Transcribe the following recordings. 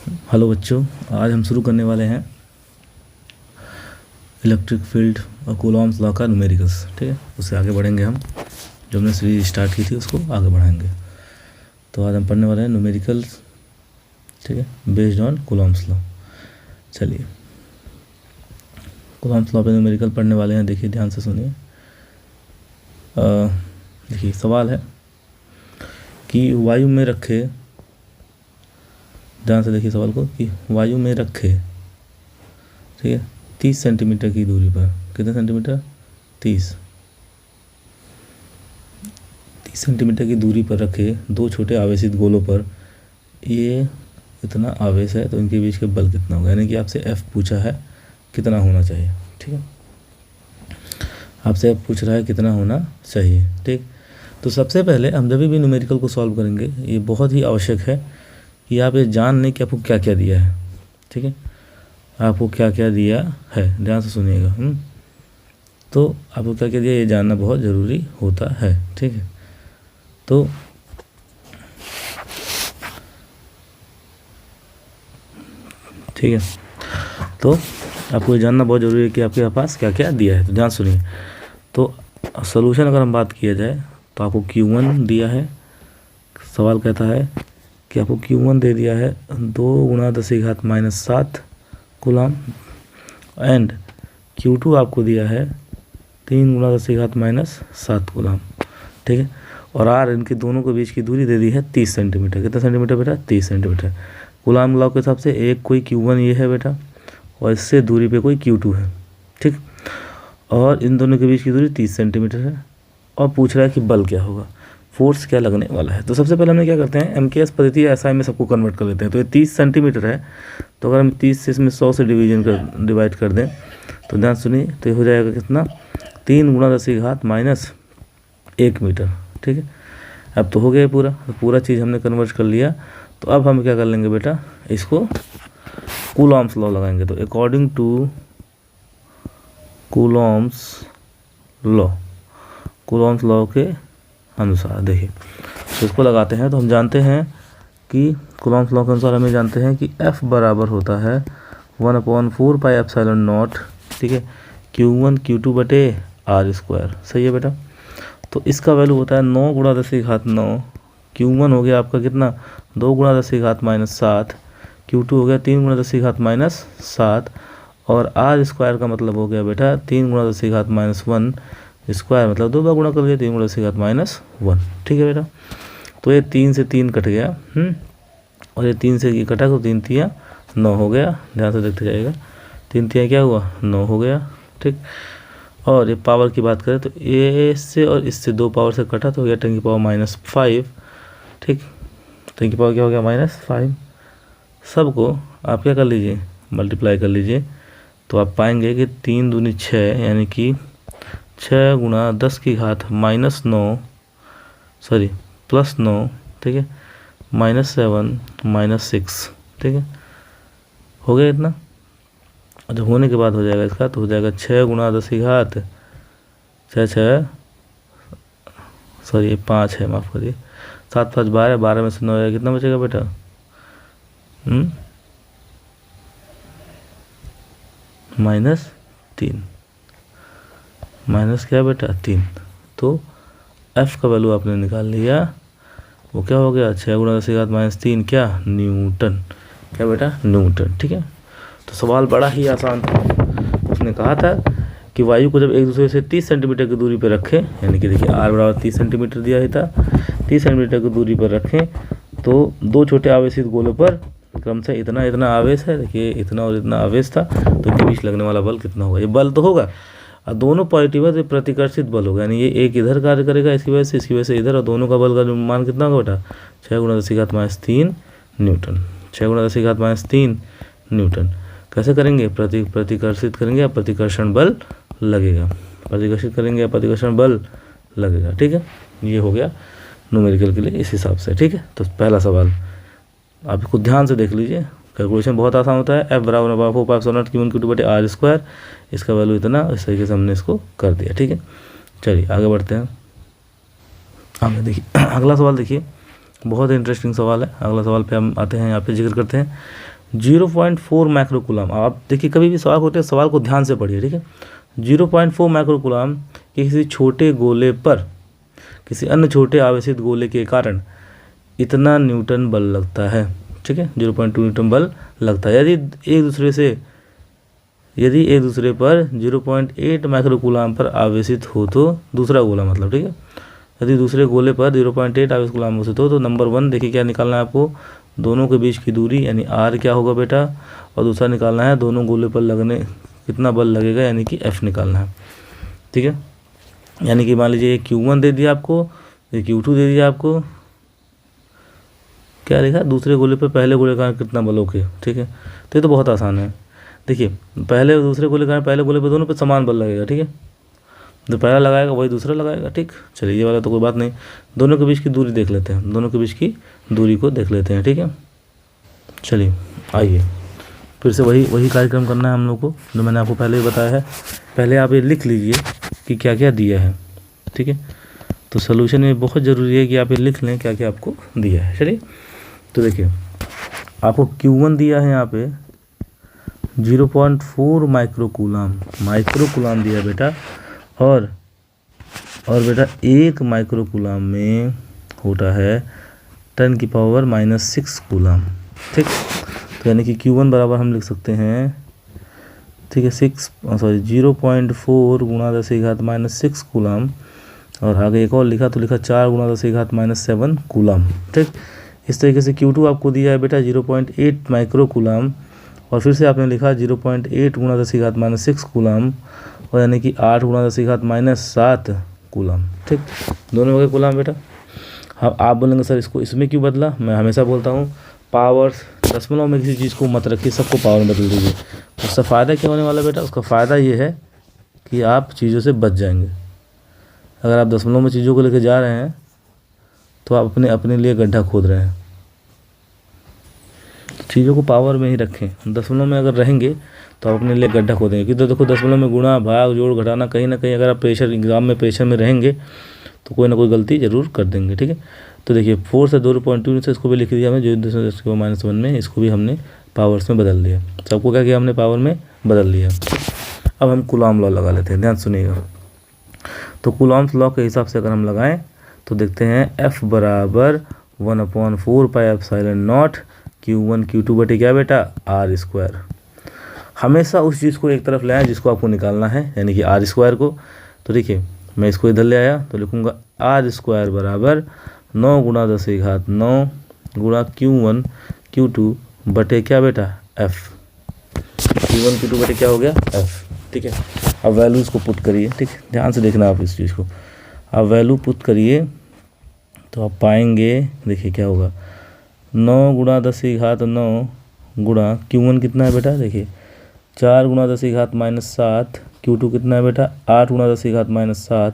Hello बच्चों, आज हम शुरू करने वाले हैं इलेक्ट्रिक फील्ड और कूलॉम्स लॉ का न्यूमेरिकल्स। ठीक है, उससे आगे बढ़ेंगे हम। जो हमने सीरीज स्टार्ट की थी उसको आगे बढ़ाएंगे। तो आज हम पढ़ने वाले हैं न्यूमेरिकल्स, ठीक है, बेस्ड ऑन कूलॉम्स लॉ। चलिए, कूलॉम्स लॉ पे न्यूमेरिकल पढ़ने वाले हैं। देखिए, ध्यान से सुनिए। देखिए, सवाल है कि वायु में रखे, ध्यान से देखिए सवाल को, कि वायु में रखे, ठीक है, 30 सेंटीमीटर की दूरी पर, कितने सेंटीमीटर, 30 सेंटीमीटर की दूरी पर रखे दो छोटे आवेशित गोलों पर ये इतना आवेश है, तो इनके बीच के बल कितना होगा। यानी कि आपसे F पूछा है कितना होना चाहिए। ठीक है, आपसे F पूछ रहा है कितना होना चाहिए। ठीक, तो सबसे पहले हम जब भी न्यूमेरिकल को सॉल्व करेंगे, ये बहुत ही आवश्यक है कि आप ये जान लें कि आपको क्या क्या दिया है। ठीक है, आपको क्या क्या दिया है, ध्यान से सुनिएगा। तो आपको क्या क्या दिया ये जानना बहुत ज़रूरी होता है। ठीक है, तो ठीक है, तो आपको ये जानना बहुत ज़रूरी है कि आपके पास क्या क्या दिया है। तो ध्यान सुनिए। तो सॉल्यूशन अगर हम बात किया जाए तो आपको Q1 दिया है। सवाल कहता है कि आपको Q1 दे दिया है 2 × 10⁻⁷ कूलम, एंड Q2 आपको दिया है 3 × 10⁻⁷ कूलम। ठीक है, और R इनके दोनों के बीच की दूरी दे दी है 30 सेंटीमीटर। कितना सेंटीमीटर बेटा, 30 सेंटीमीटर। कूलम लॉ के हिसाब से एक कोई Q1 ये है बेटा, और इससे दूरी पे कोई Q2 है। ठीक, और इन दोनों के बीच की दूरी 30 सेंटीमीटर है, और पूछ रहा है कि बल क्या होगा, फोर्स क्या लगने वाला है। तो सबसे पहले हम क्या करते हैं, MKS पद्धति या SI में सबको कन्वर्ट कर लेते हैं। तो ये 30 सेंटीमीटर है, तो अगर हम 30 से इसमें 100 से डिवाइड कर दें, तो ध्यान सुनिए, तो ये हो जाएगा कितना, 3 × 10⁻⁻1 मीटर। ठीक है, अब तो हो गया पूरा, तो पूरा चीज़ हमने कन्वर्ट कर लिया। तो अब हम क्या कर लेंगे बेटा, इसको कूलॉम्स लॉ लगाएंगे। तो अकॉर्डिंग टू कूलॉम्स लॉ के अनुसार, देखिए, तो इसको लगाते हैं। तो हम जानते हैं कि कूलॉम्स लॉ के अनुसार हमें जानते हैं कि F बराबर होता है 1/4πε0, ठीक है, Q1 Q2 बटे R²। सही है बेटा। तो इसका वैल्यू होता है 9 × 10⁻⁹। Q1 हो गया आपका कितना, 2 × 10⁻⁷, Q2 हो गया 3 × 10⁻⁷, और R² का मतलब हो गया बेटा 3 × 10⁻⁻1 स्क्वायर, मतलब 2 बार गुणा कर लिया, 3 × 10⁻⁻1। ठीक है बेटा। तो ये 3 से 3 कट गया, और ये 3 से ये कटा, तो 3 तिया 9 हो गया। ध्यान से देखते जाइएगा, 3 तिया क्या हुआ, 9 हो गया। ठीक, और ये पावर की बात करें तो ये इससे और इससे 2 पावर से कटा, तो हो गया 10⁻⁵। ठीक, 10 की पावर क्या हो गया, -5। सबको आप क्या कर लीजिए, मल्टीप्लाई कर लीजिए, तो आप पाएंगे कि 3 दूनी 6, यानी कि 6 × 10⁻⁻9, सॉरी +9, ठीक है, -7 -6। ठीक है, हो गया इतना। और जब होने के बाद हो जाएगा इसका, तो हो जाएगा 6 × 10⁻, 6 सॉरी 5 है, माफ़ करिए, 7 5 12, 12 में से 9 है, कितना बचेगा बेटा, -3, माइनस क्या बेटा, 3। तो F का वैल्यू आपने निकाल लिया, वो क्या हो गया, 6 × 10⁻³ क्या, न्यूटन। क्या बेटा, न्यूटन। ठीक है, तो सवाल बड़ा ही आसान था। उसने कहा था कि वायु को जब एक दूसरे से 30 सेंटीमीटर की दूरी पर रखें, यानी कि देखिए R बराबर 30 सेंटीमीटर दिया ही था, 30 सेंटीमीटर की दूरी पर रखें, तो दो छोटे आवेशित गोलों पर क्रमशः इतना इतना आवेश है, देखिए इतना और इतना आवेश था, तो इनके बीच लगने वाला बल कितना होगा। ये बल तो होगा, और दोनों पॉजिटिव है तो प्रतिकर्षित बल होगा, यानी ये एक इधर कार्य करेगा इसकी वजह से इधर, और दोनों का बल का मान कितना होगा बेटा, 6 × 10⁻³ न्यूटन। 6 × 10⁻³ न्यूटन। कैसे करेंगे, प्रतिकर्षित करेंगे या प्रतिकर्षण बल लगेगा, प्रतिकर्षित करेंगे या प्रतिकर्षण बल लगेगा। ठीक है, ये हो गया न्यूमेरिकल के लिए इस हिसाब से। ठीक है, तो पहला सवाल आप इसको ध्यान से देख लीजिए, कैलकुलेशन बहुत आसान होता है। F बराबर 4πε0 Q1 Q2 बटे R², इसका वैल्यू इतना, इस तरीके से हमने इसको कर दिया। ठीक है, चलिए आगे बढ़ते हैं। आगे देखिए, अगला सवाल देखिए, बहुत इंटरेस्टिंग सवाल है। अगला सवाल पे हम आते हैं, यहाँ पे जिक्र करते हैं 0.4 माइक्रोकूलम। आप देखिए कभी भी सवाल होते हैं, सवाल को ध्यान से पढ़िए, ठीक है। 0.4 माइक्रोकूलम किसी छोटे गोले पर किसी अन्य छोटे आवेशित गोले के कारण इतना न्यूटन बल लगता है, ठीक है। 0.2 न्यूटन बल लगता है यदि एक दूसरे पर 0.8 माइक्रोकूलम पर आवेशित हो तो दूसरा गोला, मतलब, ठीक है। यदि दूसरे गोले पर 0.8 आवेश कूलम आवेशित हो तो नंबर 1 देखिए क्या निकालना है आपको, दोनों के बीच की दूरी यानी r क्या होगा बेटा, और दूसरा निकालना है दोनों गोले पर लगने कितना बल लगेगा यानी कि F निकालना है, ठीक है। यानी कि मान लीजिए Q1 दे दिया आपको, ये Q2 दे दिया आपको, क्या लिखा, दूसरे गोले पर पहले गोले का कितना बल होके, ठीक है। तो ये तो बहुत आसान है। देखिए पहले दूसरे गोले का पहले गोले पर दोनों पे समान बल लगेगा, ठीक है। जो पहला लगाएगा वही दूसरा लगाएगा, ठीक। चलिए ये वाला तो कोई बात नहीं, दोनों के बीच की दूरी देख लेते हैं, दोनों के बीच की दूरी को देख लेते हैं, ठीक है। चलिए आइए फिर से वही कार्यक्रम करना है हम लोग को जो मैंने आपको पहले ही बताया है। पहले आप ये लिख लीजिए कि क्या क्या दिया है, ठीक है। तो सोल्यूशन में बहुत ज़रूरी है कि आप ये लिख लें क्या क्या आपको दिया है। चलिए तो देखिए आपको Q1 दिया है यहाँ पे 0.4 माइक्रोकूलम दिया बेटा, और बेटा 1 माइक्रोकूलम में होता है 10⁻⁻6 कूलम, ठीक। तो यानी कि Q1 बराबर हम लिख सकते हैं, ठीक है, 0.4 गुणा 10⁻⁻6 कूलम, और आगे एक और लिखा तो लिखा 4 गुणा 10⁻⁻7 कूलम, ठीक। इस तरीके से Q2 आपको दिया है बेटा 0.8 माइक्रोकूलम, और फिर से आपने लिखा 0.8 गुणा 10⁻⁻6 कूलम, और यानी कि 8 गुणा 10⁻⁻7 कूलम, ठीक। दोनों हो गए कूलम बेटा। हाँ आप बोलेंगे सर इसको इसमें क्यों बदला, मैं हमेशा बोलता हूँ पावर दशमलव में किसी चीज़ को मत रखिए, सबको पावर में बदल दीजिए। उसका फ़ायदा क्या होने वाला बेटा, उसका फ़ायदा ये है कि आप चीज़ों से बच जाएंगे। अगर आप दशमलव में चीज़ों को लेकर जा रहे हैं तो आप अपने लिए गड्ढा खोद रहे हैं। चीज़ों को पावर में ही रखें, दशमलव में अगर रहेंगे तो आप अपने लिए गड्ढा खोदेंगे। क्योंकि देखो दशमलव में गुणा भाग जोड़ घटाना, कहीं ना कहीं अगर आप प्रेशर एग्जाम में प्रेशर में रहेंगे तो कोई ना कोई गलती ज़रूर कर देंगे, ठीक है। तो देखिए 4 से 2.2 से इसको भी लिख दिया हमने, जो 10⁻⁻1 में इसको भी हमने पावर्स में बदल दिया, सबको क्या किया हमने पावर में बदल लिया। अब हम कूलॉम लॉ लगा लेते हैं, ध्यान सुनिएगा। तो कूलॉम्स लॉ के हिसाब से अगर हम लगाएं तो देखते हैं F बराबर 1/4 pi epsilon not Q1 Q2 बटे क्या बेटा R²। हमेशा उस चीज़ को एक तरफ ले आए जिसको आपको निकालना है, यानी कि R² को। तो देखिए मैं इसको इधर ले आया तो लिखूँगा R² बराबर 9 गुणा 10⁻9 गुणा Q1 Q2 बटे क्या बेटा F। Q1 Q2 बटे क्या हो गया F, ठीक है। अब वैल्यूज़ को पुट करिए, ठीक है, ध्यान से देखना आप इस चीज़ को। अब वैल्यू पुट करिए तो आप पाएंगे, देखिए क्या होगा 9 गुणा 10⁻9 गुणा Q1 कितना है बेटा, देखिए 4 गुणा 10⁻⁻7, Q2 कितना है बेटा 8 गुणा 10⁻⁻7,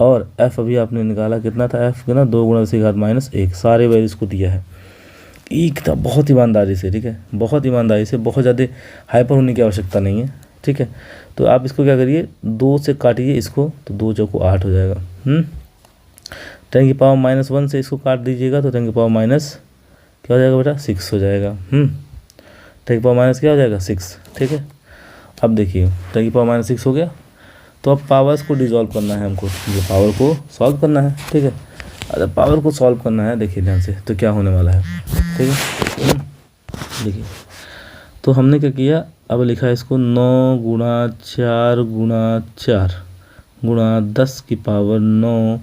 और F अभी आपने निकाला कितना था F का ना 2 गुणा 10⁻⁻1। सारे वैल्यूज़ को दिया है एक था, बहुत ईमानदारी से, ठीक है, बहुत ईमानदारी से, बहुत ज़्यादा हाइपर होने की आवश्यकता नहीं है, ठीक है। तो आप इसको क्या करिए 2 से काटिए इसको, तो 2 चौको 8 हो जाएगा। 10⁻⁻1 से इसको काट दीजिएगा तो 10⁻- क्या हो जाएगा बेटा 6 हो जाएगा। 10⁻- क्या हो जाएगा 6, ठीक है। अब देखिए 10⁻6 हो गया, तो अब पावर्स को डिसॉल्व करना है हमको, जो पावर को सॉल्व करना है, ठीक है। अगर पावर को सॉल्व करना है देखिए ध्यान से तो क्या होने वाला है, ठीक है। देखिए तो हमने क्या किया, अब लिखा है इसको 9 गुणा 4 गुणा 4 गुणा 10⁻9,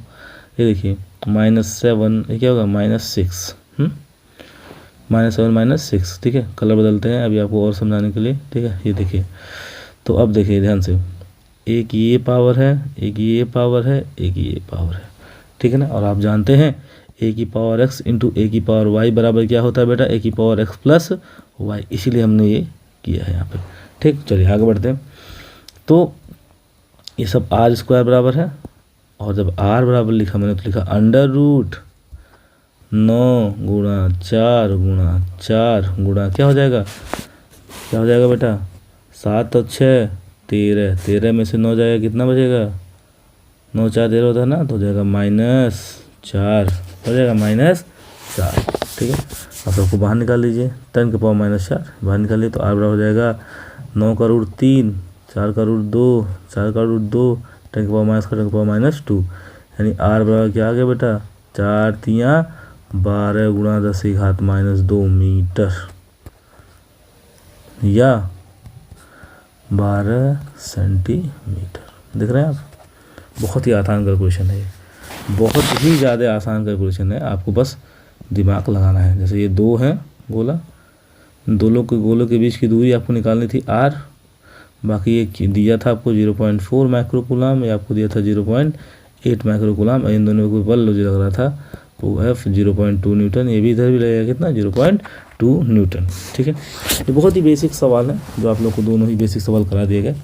ये देखिए -7, ये क्या होगा -6, -7 -6, ठीक है। कलर बदलते हैं अभी आपको और समझाने के लिए, ठीक है। ये देखिए तो अब देखिए ध्यान से, एक ये पावर है, एक ये पावर है, एक ये पावर है, ठीक है ना। और आप जानते हैं a⁻x इंटू a⁻y बराबर क्या होता है बेटा a⁻x प्लस y, इसीलिए हमने ये किया है यहाँ पे, ठीक। चलिए आगे बढ़ते हैं। तो ये सब R² बराबर है, और जब R बराबर लिखा मैंने तो लिखा √9 गुणा 4 गुणा 4 गुणा क्या हो जाएगा बेटा 7 और 6 13, 13 में से 9 जाएगा कितना बचेगा, 9 4 13 होता है ना, तो हो जाएगा -4, हो जाएगा -4, ठीक है। अब सबको बाहर निकाल लीजिए, 10 की पावर -4 बाहर निकालिए तो r बराबर हो जाएगा 9 का रूट 3, 4 का रूट 2, 4 का रूट 2, 10 की पावर -10 की पावर -2, यानी r बराबर क्या आ गया बेटा, 4 तियाँ 12 गुणा 10 की घात -2 मीटर या 12 सेंटीमीटर। देख रहे हैं आप, बहुत ही आसान कैलकुलेशन है ये, बहुत ही ज़्यादा आसान कैलकुलेशन है, आपको बस दिमाग लगाना है। जैसे ये 2 है गोला, गोलों के बीच की दूरी आपको निकालनी थी r, बाकी ये दिया था आपको 0.4 माइक्रो कूलम, या आपको दिया था 0.8 माइक्रो कूलम, इन दोनों में कोई बल मुझे लग रहा था तो F 0.2 न्यूटन, ये भी इधर भी लगेगा कितना 0.2 न्यूटन। ठीक है, ये बहुत ही बेसिक सवाल है जो आप लोग को दोनों ही बेसिक सवाल करा दिए गए।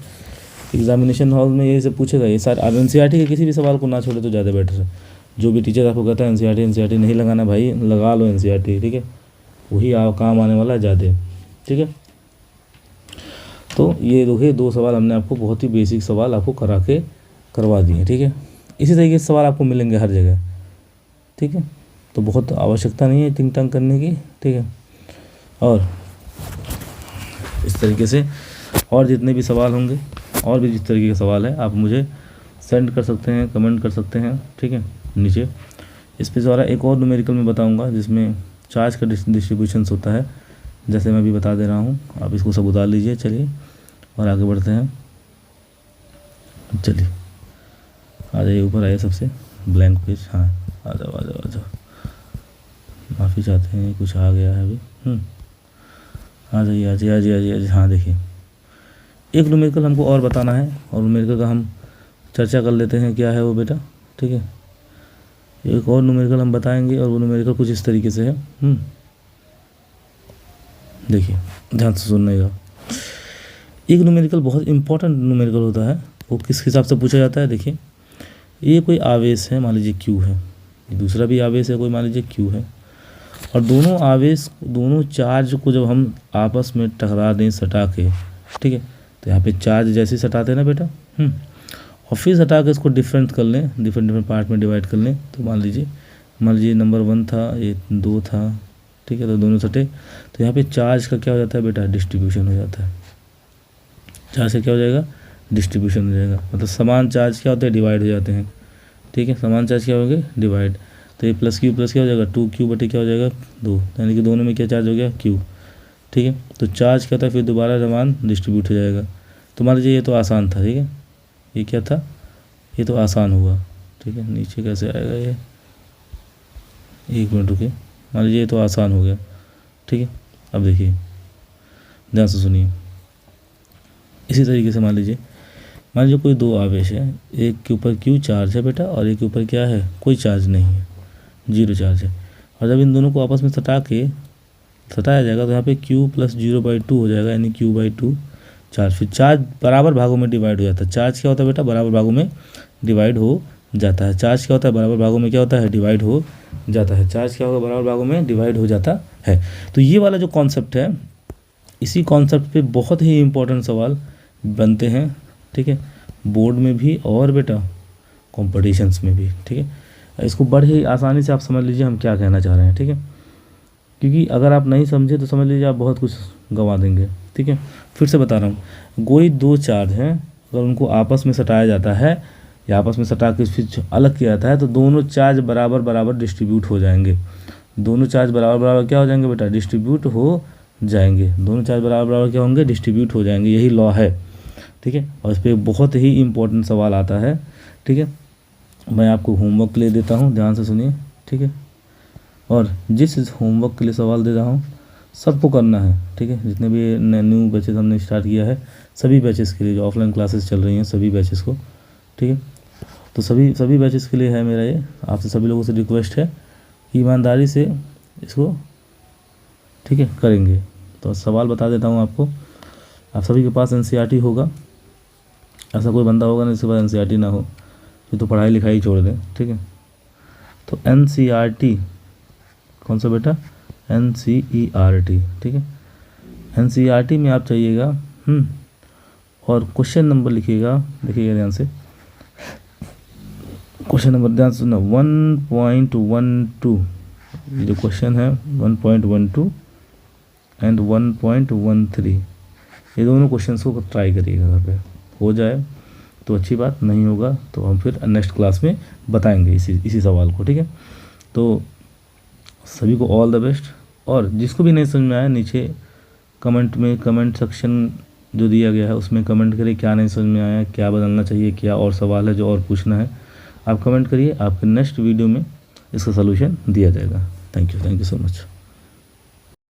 एग्जामिनेशन हॉल में यही सब पूछेगा, ये सारे NCERT के किसी भी सवाल को ना छोड़े तो ज़्यादा बेटर है। जो भी टीचर आपको कहता है NCERT नहीं लगाना भाई, लगा लो NCERT, ठीक है, वही काम आने वाला है ज़्यादा। ठीक है, तो ये देखिए 2 सवाल हमने आपको बहुत ही बेसिक सवाल आपको करवा दिए। ठीक है, इसी तरीके से सवाल आपको मिलेंगे हर जगह। ठीक है, तो बहुत आवश्यकता नहीं है टिंग टंग करने की। ठीक है, और इस तरीके से और जितने भी सवाल होंगे और भी जिस तरीके के सवाल है आप मुझे सेंड कर सकते हैं, कमेंट कर सकते हैं। ठीक है, नीचे इस पे द्वारा एक और न्यूमेरिकल में बताऊंगा जिसमें चार्ज का डिस्ट्रीब्यूशंस होता है, जैसे मैं अभी बता दे रहा हूँ, आप इसको सब उतार लीजिए। चलिए और आगे बढ़ते हैं। चलिए आ जाइए, ऊपर आइए, सबसे ब्लैंक पेज, हाँ आ जाओ आ जाओ आ जाओ, माफ़ी चाहते हैं कुछ आ गया है अभी। आ जाइए आ जाइए आ जाइए आ जाइए। हाँ देखिए, एक न्यूमेरिकल हमको और बताना है, और न्यूमेरिकल का हम चर्चा कर लेते हैं क्या है वो बेटा। ठीक है, एक और न्यूमेरिकल हम बताएंगे, और वो न्यूमेरिकल कुछ इस तरीके से है। देखिए ध्यान से सुनने का, एक न्यूमेरिकल बहुत इंपॉर्टेंट न्यूमेरिकल होता है, वो किस हिसाब से पूछा जाता है। देखिए, ये कोई आवेश है, मान लीजिए Q है, दूसरा भी आवेश है कोई, मान लीजिए Q है, और दोनों आवेश, दोनों चार्ज को जब हम आपस में टकरा दें सटा के, ठीक है, तो यहाँ पे चार्ज जैसे सटाते हैं ना बेटा, और फिर सटा के इसको डिफरेंट कर लें, डिफरेंट पार्ट में डिवाइड कर लें, तो मान लीजिए नंबर 1 था, ये 2 था, ठीक है, तो दोनों सटे, तो यहाँ पे चार्ज का क्या हो जाता है बेटा, डिस्ट्रीब्यूशन हो जाता है। चार्ज का क्या हो जाएगा, डिस्ट्रीब्यूशन हो जाएगा, मतलब समान चार्ज क्या होते हैं, डिवाइड हो जाते हैं। ठीक है, समान चार्ज क्या हो गए, डिवाइड, तो ये प्लस क्या हो जाएगा, 2Q बटे क्या हो जाएगा 2, यानी कि दोनों में क्या चार्ज हो गया Q। ठीक है, तो चार्ज क्या होता है, फिर दोबारा समान डिस्ट्रीब्यूट हो जाएगा। तो मान लीजिए ये तो आसान था, ठीक है, ये क्या था, ये तो आसान हुआ। ठीक है, नीचे कैसे आएगा ये, 1 मिनट रुके, मान लीजिए ये तो आसान हो गया। ठीक है, अब देखिए ध्यान से सुनिए, इसी तरीके से मान लीजिए कोई 2 आवेश है, एक के ऊपर Q चार्ज है बेटा, और एक के ऊपर क्या है, कोई चार्ज नहीं है, 0 चार्ज है, और जब इन दोनों को आपस में सटाया जाएगा तो यहाँ पे Q + 0/2 हो जाएगा, यानी Q/2 चार्ज। फिर चार्ज बराबर भागों में डिवाइड हो जाता है। चार्ज क्या होता है बेटा, बराबर भागों में डिवाइड हो जाता है। चार्ज क्या होता है, बराबर भागों में क्या होता है, डिवाइड हो जाता है। चार्ज क्या होगा, बराबर भागों में डिवाइड हो जाता है। तो ये वाला जो कॉन्सेप्ट है, इसी कॉन्सेप्ट पे बहुत ही इंपॉर्टेंट सवाल बनते हैं। ठीक है, बोर्ड में भी और बेटा कॉम्पिटिशन्स में भी। ठीक है, इसको बड़े ही आसानी से आप समझ लीजिए हम क्या कहना चाह रहे हैं। ठीक है, क्योंकि अगर आप नहीं समझे तो समझ लीजिए आप बहुत कुछ गंवा देंगे। ठीक है, फिर से बता रहा हूँ, कोई 2 चार्ज हैं, अगर उनको आपस में सटाया जाता है या आपस में सटा के फिर अलग किया जाता है, तो दोनों चार्ज बराबर डिस्ट्रीब्यूट हो जाएंगे। दोनों चार्ज बराबर क्या हो जाएंगे बेटा, डिस्ट्रीब्यूट हो जाएंगे। दोनों चार्ज बराबर क्या होंगे, डिस्ट्रीब्यूट हो जाएंगे, यही लॉ है। ठीक है, और इस पर बहुत ही इंपॉर्टेंट सवाल आता है। ठीक है, मैं आपको होमवर्क के लिए देता हूँ, ध्यान से सुनिए। ठीक है, और जिस होमवर्क के लिए सवाल दे रहा हूँ सबको करना है। ठीक है, जितने भी न्यू बैचेस हमने स्टार्ट किया है, सभी बैचेस के लिए जो ऑफलाइन क्लासेस चल रही हैं, सभी बैचेस को, ठीक है, तो सभी बैचेस के लिए है मेरा ये, आपसे सभी लोगों से रिक्वेस्ट है, ईमानदारी से इसको, ठीक है, करेंगे। तो सवाल बता देता हूँ आपको, आप सभी के पास NCERT होगा, ऐसा कोई बंदा होगा ना जिसके पास NCERT ना हो, ये तो पढ़ाई लिखाई छोड़ दें। ठीक है, तो NCERT कौन सा बेटा, NCERT। ठीक है, NCERT में आप चाहिएगा, और क्वेश्चन नंबर लिखिएगा, देखिएगा ध्यान से, क्वेश्चन नंबर ध्यान से सुनना, 1.12 ये जो क्वेश्चन है 1.12 एंड 1.13, ये दोनों क्वेश्चंस को ट्राई करिएगा घर पे। हो जाए तो अच्छी बात, नहीं होगा तो हम फिर नेक्स्ट क्लास में बताएंगे इसी सवाल को, ठीक है। तो सभी को ऑल द बेस्ट, और जिसको भी नहीं समझ में आया नीचे कमेंट सेक्शन जो दिया गया है उसमें कमेंट करिए, क्या नहीं समझ में आया, क्या बदलना चाहिए, क्या और सवाल है जो और पूछना है, आप कमेंट करिए। आपके नेक्स्ट वीडियो में इसका सलूशन दिया जाएगा। Thank you so much.